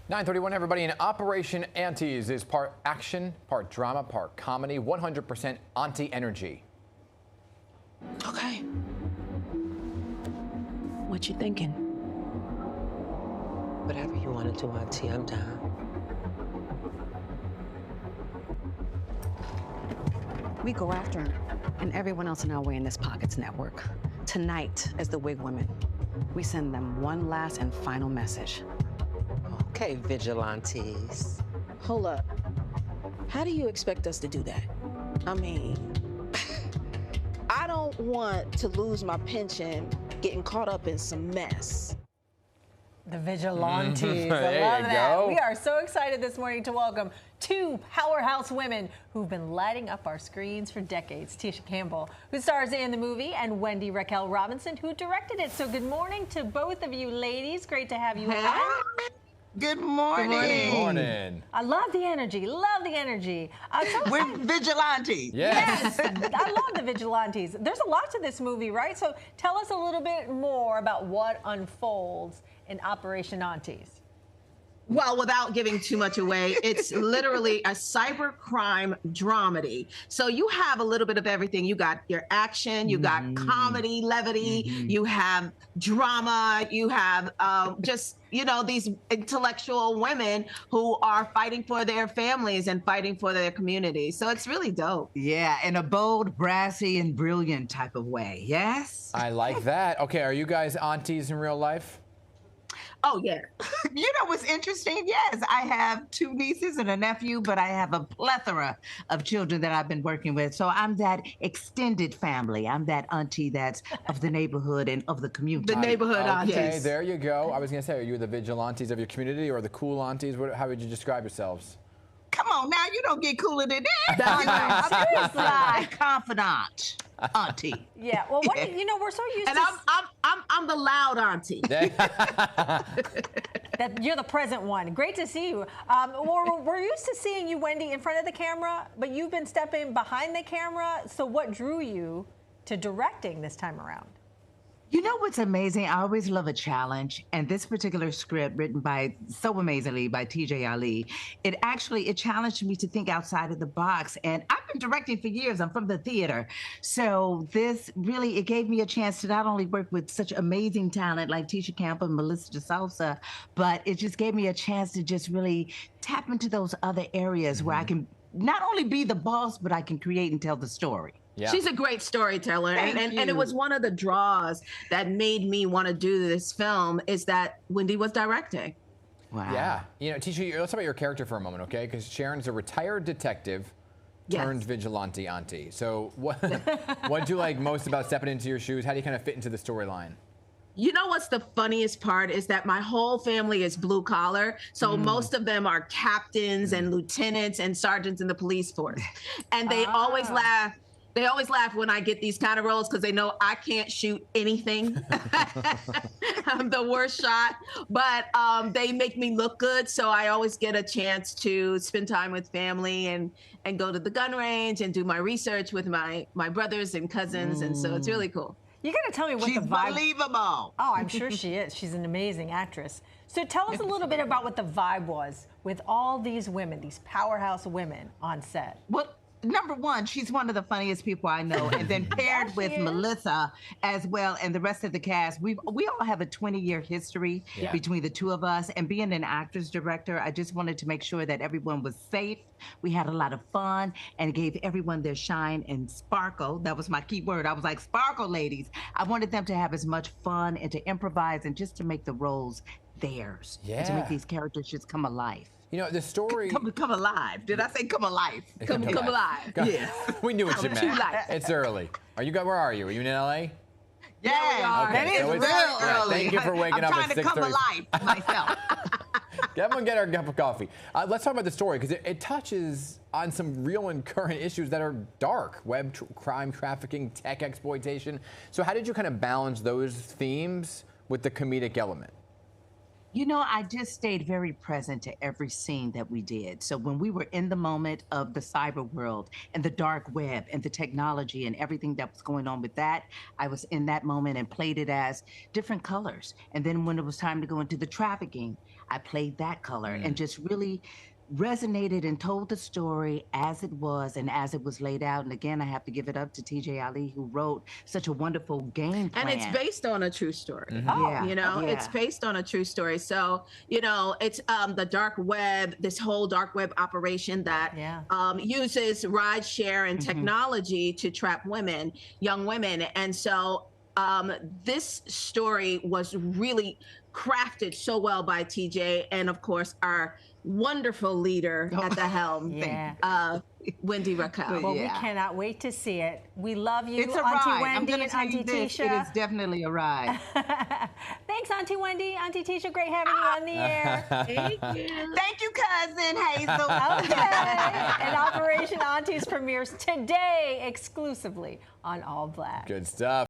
9:31, everybody. In Operation Aunties is part action, part drama, part comedy, 100% auntie energy. Okay. What you thinking? Whatever you want to do, Auntie, I'm down. We go after him and everyone else in our way in this Pockets network. Tonight, as the Wig Women, we send them one last and final message. Okay, vigilantes. Hold up. How do you expect us to do that? I mean, I don't want to lose my pension getting caught up in some mess. The vigilantes. I love There you that. go. We are so excited this morning to welcome two powerhouse women who've been lighting up our screens for decades. Tisha Campbell, who stars in the movie, and Wendy Raquel Robinson, who directed it. So good morning to both of you ladies. Great to have you on. Good morning. Good morning. I love the energy. Love the energy. We're vigilantes. Yes, I love the vigilantes. There's a lot to this movie, right? So tell us a little bit more about what unfolds in Operation Aunties. Well, without giving too much away, it's literally a cybercrime dramedy. So you have a little bit of everything. You got your action, you got comedy, levity, you have drama, you have just, you know, these intellectual women who are fighting for their families and fighting for their communities. So it's really dope. Yeah, in a bold, brassy, and brilliant type of way. Yes? I like that. Okay, are you guys aunties in real life? Oh, yeah. You know what's interesting? Yes, I have 2 nieces and a nephew, but I have a plethora of children that I've been working with. So I'm that extended family. I'm that auntie that's of the neighborhood and of the community. The neighborhood aunties. Okay, there you go. I was going to say, are you the vigilantes of your community or the cool aunties? How would you describe yourselves? Come on now, you don't get cooler than that. Seriously. My confidant, auntie. Yeah, well, what do you know, we're so used And to I'm the loud auntie. that you're the present one. Great to see you. We're used to seeing you, Wendy, in front of the camera, but you've been stepping behind the camera. So what drew you to directing this time around? You know what's amazing? I always love a challenge. And this particular script, written by so amazingly by TJ Ali, it challenged me to think outside of the box. And I've been directing for years. I'm from the theater. So this really, it gave me a chance to not only work with such amazing talent like Tisha Campbell and Melissa DeSalsa, but it just gave me a chance to just really tap into those other areas where I can not only be the boss, but I can create and tell the story. Yeah. She's a great storyteller. And it was one of the draws that made me want to do this film is that Wendy was directing. Wow. Yeah. You know, Tisha, let's talk about your character for a moment, okay? Because Sharon's a retired detective turned vigilante auntie. So what do you like most about stepping into your shoes? How do you kind of fit into the storyline? You know what's the funniest part is that my whole family is blue collar. So most of them are captains and lieutenants and sergeants in the police force. And they always laugh. They always laugh when I get these kind of roles because they know I can't shoot anything. I'm the worst shot, but they make me look good. So I always get a chance to spend time with family and go to the gun range and do my research with my brothers and cousins. And so it's really cool. You got to tell me what She's the vibe. believable. Oh, I'm sure she is. She's an amazing actress. So tell us a little bit about what the vibe was with all these women, these powerhouse women on set. Well, number one, she's one of the funniest people I know. And then paired with Melissa as well and the rest of the cast, we all have a 20-year history between the two of us. And being an actress director, I just wanted to make sure that everyone was safe. We had a lot of fun and gave everyone their shine and sparkle. That was my key word. I was like, sparkle, ladies. I wanted them to have as much fun and to improvise and just to make the roles theirs. And to make these characters just come alive. You know, the story... Come alive. Did I say come alive? Come alive. Yes. We knew what you meant. It's early. Where are you? Are you in LA? Yeah, Okay, that is so real it's- early. Thank you for waking up at 6:30. I'm trying to come alive myself. Everyone get our cup of coffee. Let's talk about the story because it touches on some real and current issues that are dark. Crime, trafficking, tech exploitation. So how did you kind of balance those themes with the comedic element? You know, I just stayed very present to every scene that we did. So when we were in the moment of the cyber world and the dark web and the technology and everything that was going on with that, I was in that moment and played it as different colors. And then when it was time to go into the trafficking, I played that color and just really resonated and told the story as it was and as it was laid out. And again, I have to give it up to TJ Ali, who wrote such a wonderful game plan. And it's based on a true story. Yeah. You know, it's based on a true story. So, you know, it's the dark web, this whole dark web operation that uses ride share and technology to trap women, young women. And so this story was really crafted so well by TJ and, of course, our wonderful leader at the helm, Wendy Raquel. Well, we cannot wait to see it. We love you, It's a Auntie ride. Wendy I'm and tell Auntie you this, Tisha. it is definitely a ride. Thanks, Auntie Wendy, Auntie Tisha. Great having you on the air. Thank you. Thank you, cousin Hazel. Okay. And Operation Aunties premieres today exclusively on All Black. Good stuff.